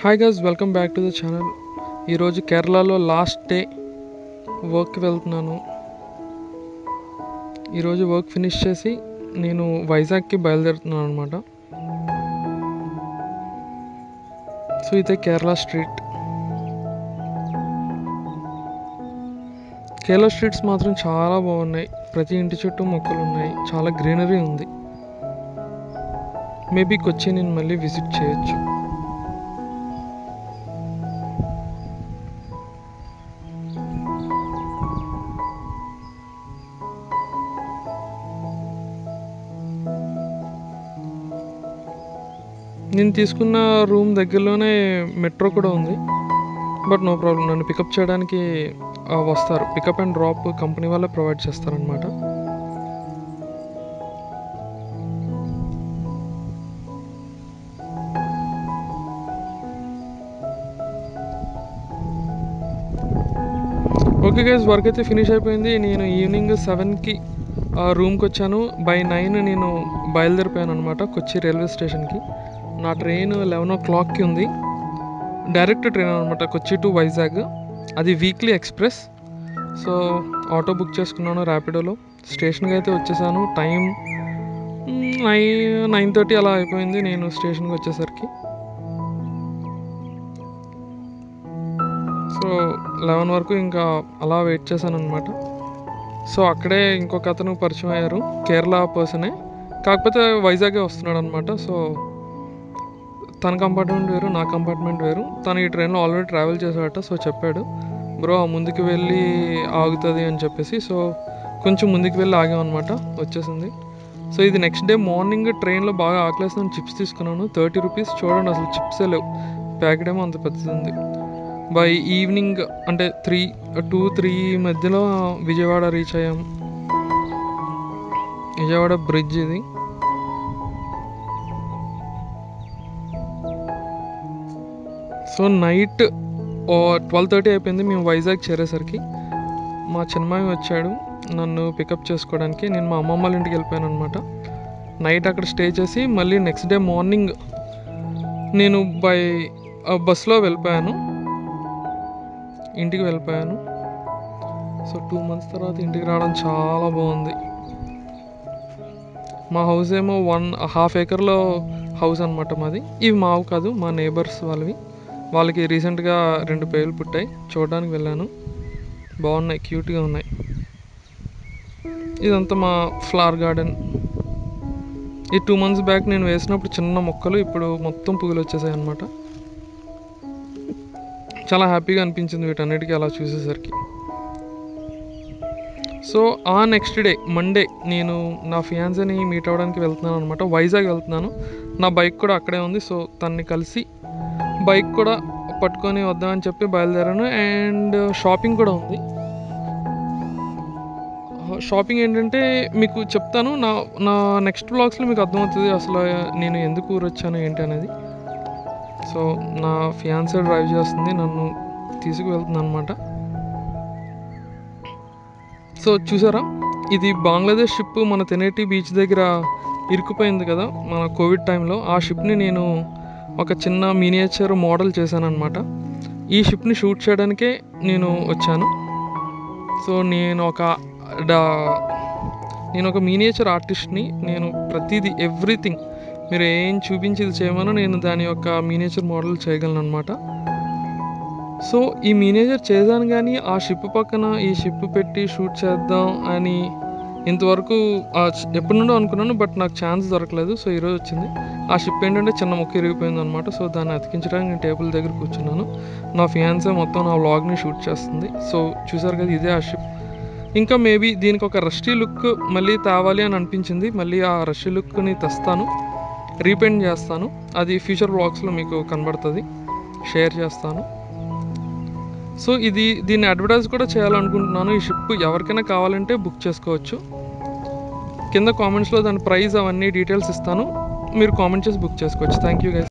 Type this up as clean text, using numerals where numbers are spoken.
Hi guys, welcome back to the channel. ఈరోజు కేరళలో last day వర్క్కి వెళ్తున్నాను. ఈరోజు వర్క్ ఫినిష్ చేసి నేను వైజాగ్కి బయలుదేరుతున్నాను అనమాట. సో ఇదే కేరళ స్ట్రీట్. కేరళ స్ట్రీట్స్ మాత్రం చాలా బాగున్నాయి. ప్రతి ఇంటి చుట్టూ మొక్కలు ఉన్నాయి, చాలా గ్రీనరీ ఉంది. మేబీ కొచ్చి నేను మళ్ళీ విజిట్ చేయొచ్చు. నేను తీసుకున్న రూమ్ దగ్గరలోనే మెట్రో కూడా ఉంది. బట్ నో ప్రాబ్లం, నన్ను పికప్ చేయడానికి వస్తారు. పికప్ అండ్ డ్రాప్ కంపెనీ వాళ్ళే ప్రొవైడ్ చేస్తారనమాట. ఓకే గైస్, వర్క్ అయితే ఫినిష్ అయిపోయింది. నేను ఈవినింగ్ 7కి రూమ్కి వచ్చాను. బై 9 నేను బయలుదేరిపోయాను అనమాట కొచ్చి రైల్వే స్టేషన్కి. నా ట్రైన్ 11 o'clockకి ఉంది. డైరెక్ట్ ట్రైన్ అనమాట, కొచ్చి టు వైజాగ్. అది weekly express. So auto book చేసుకున్నాను ర్యాపిడోలో. స్టేషన్కి అయితే వచ్చేసాను. టైం 9:30 అలా అయిపోయింది నేను స్టేషన్కి వచ్చేసరికి. సో 11 వరకు ఇంకా అలా వెయిట్ చేశాను అనమాట. సో అక్కడే ఇంకొక అతను పరిచయం అయ్యారు, కేరళ పర్సనే, కాకపోతే వైజాగే వస్తున్నాడు అనమాట. సో తన కంపార్ట్మెంట్ వేరు, నా కంపార్ట్మెంట్ వేరు. తను ఈ ట్రైన్లో ఆల్రెడీ ట్రావెల్ చేశాడట. సో చెప్పాడు, బ్రో ముందుకు వెళ్ళి ఆగుతుంది అని చెప్పేసి. సో కొంచెం ముందుకు వెళ్ళి ఆగామన్నమాట, వచ్చేసింది. సో ఇది నెక్స్ట్ డే మార్నింగ్. ట్రైన్లో బాగా ఆకలేసిన చిప్స్ తీసుకున్నాను, 30 రూపీస్. చూడండి అసలు చిప్సే లేవు, ప్యాకెట్ ఏమో అంత పెద్దది ఉంది. బై ఈవినింగ్ అంటే 2-3 మధ్యలో విజయవాడ రీచ్ అయ్యాం. విజయవాడ బ్రిడ్జ్ ఇది. సో నైట్ 12:30 అయిపోయింది మేము వైజాగ్ చేరేసరికి. మా చిన్నమామి వచ్చాడు నన్ను పికప్ చేసుకోవడానికి. నేను మా అమ్మమ్మ వాళ్ళ ఇంటికి వెళ్ళిపోయాను అనమాట. నైట్ అక్కడ స్టే చేసి మళ్ళీ నెక్స్ట్ డే మార్నింగ్ నేను బస్లో వెళ్ళిపోయాను, ఇంటికి వెళ్ళిపోయాను. సో 2 months తర్వాత ఇంటికి రావడం చాలా బాగుంది. మా హౌస్ ఏమో 1.5 acreలో హౌస్ అనమాట మాది. ఇవి మావు కాదు, మా నేబర్స్ వాళ్ళవి. వాళ్ళకి రీసెంట్గా 2 పేర్లు పుట్టాయి, చూడడానికి వెళ్ళాను. బాగున్నాయి, క్యూట్గా ఉన్నాయి. ఇదంతా మా ఫ్లవర్ గార్డెన్. ఈ 2 months బ్యాక్ నేను వేసినప్పుడు చిన్న మొక్కలు ఇప్పుడు మొత్తం పువ్వులు వచ్చేసాయి అనమాట. చాలా హ్యాపీగా అనిపించింది వీటన్నిటికీ అలా చూసేసరికి. సో ఆ నెక్స్ట్ డే మండే నేను నా ఫియాన్సీని మీట్ అవ్వడానికి వెళ్తున్నాను అనమాట. వైజాగ్ వెళ్తున్నాను. నా బైక్ కూడా అక్కడే ఉంది. సో తన్ని కలిసి బైక్ కూడా పట్టుకొని వద్దామని చెప్పి బయలుదేరాను. అండ్ షాపింగ్ కూడా ఉంది. షాపింగ్ ఏంటంటే మీకు చెప్తాను, నా నెక్స్ట్ వ్లాగ్స్లో మీకు అర్థమవుతుంది అసలు నేను ఎందుకు ఊరు వచ్చాను ఏంటి అనేది. సో నా ఫియాన్సీ డ్రైవ్ చేస్తుంది, నన్ను తీసుకువెళ్తుంది అనమాట. సో చూసారా, ఇది బంగ్లాదేశ్ షిప్ మన తెనేటి బీచ్ దగ్గర ఇరుక్కుపోయింది కదా మన కోవిడ్ టైంలో. ఆ షిప్ని నేను ఒక చిన్న మినియేచర్ మోడల్ చేశాను అనమాట. ఈ షిప్ని షూట్ చేయడానికే నేను వచ్చాను. సో నేను ఒక మినియేచర్ ఆర్టిస్ట్ని. నేను ప్రతిదీ ఎవ్రీథింగ్ మీరు ఏం చూపించి ఇది చేయమనో నేను దాని యొక్క మినియేచర్ మోడల్ చేయగలను అనమాట. సో ఈ మినియేచర్ చేశాను, కానీ ఆ షిప్ పక్కన ఈ షిప్ పెట్టి షూట్ చేద్దాం అని ఇంతవరకు ఎప్పటి నుండో అనుకున్నాను, బట్ నాకు ఛాన్స్ దొరకలేదు. సో ఈరోజు వచ్చింది. ఆ షిప్ ఏంటంటే చిన్న మొక్క ఇరిగిపోయింది అనమాట. సో దాన్ని అతికించడానికి నేను టేబుల్ దగ్గర కూర్చున్నాను. నా ఫియాన్సీ మొత్తం నా వ్లాగ్ని షూట్ చేస్తుంది. సో చూసారు కదా, ఇదే ఆ షిప్. ఇంకా మేబీ దీనికి ఒక రష్టీ లుక్ మళ్ళీ తేవాలి అని అనిపించింది. మళ్ళీ ఆ రష్టీ లుక్ని తెస్తాను, రీపెయింట్ చేస్తాను. అది ఫ్యూచర్ వ్లాగ్స్లో మీకు కనబడుతుంది, షేర్ చేస్తాను. సో దీన్ని అడ్వర్టైజ్ కూడా చేయాలనుకుంటున్నాను. ఈ షిప్ ఎవరికైనా కావాలంటే బుక్ చేసుకోవచ్చు. కింద కామెంట్స్లో దాని ప్రైస్ అవన్నీ డీటెయిల్స్ ఇస్తాను, మీరు కామెంట్ చేసి బుక్ చేసుకోవచ్చు. Thank you guys.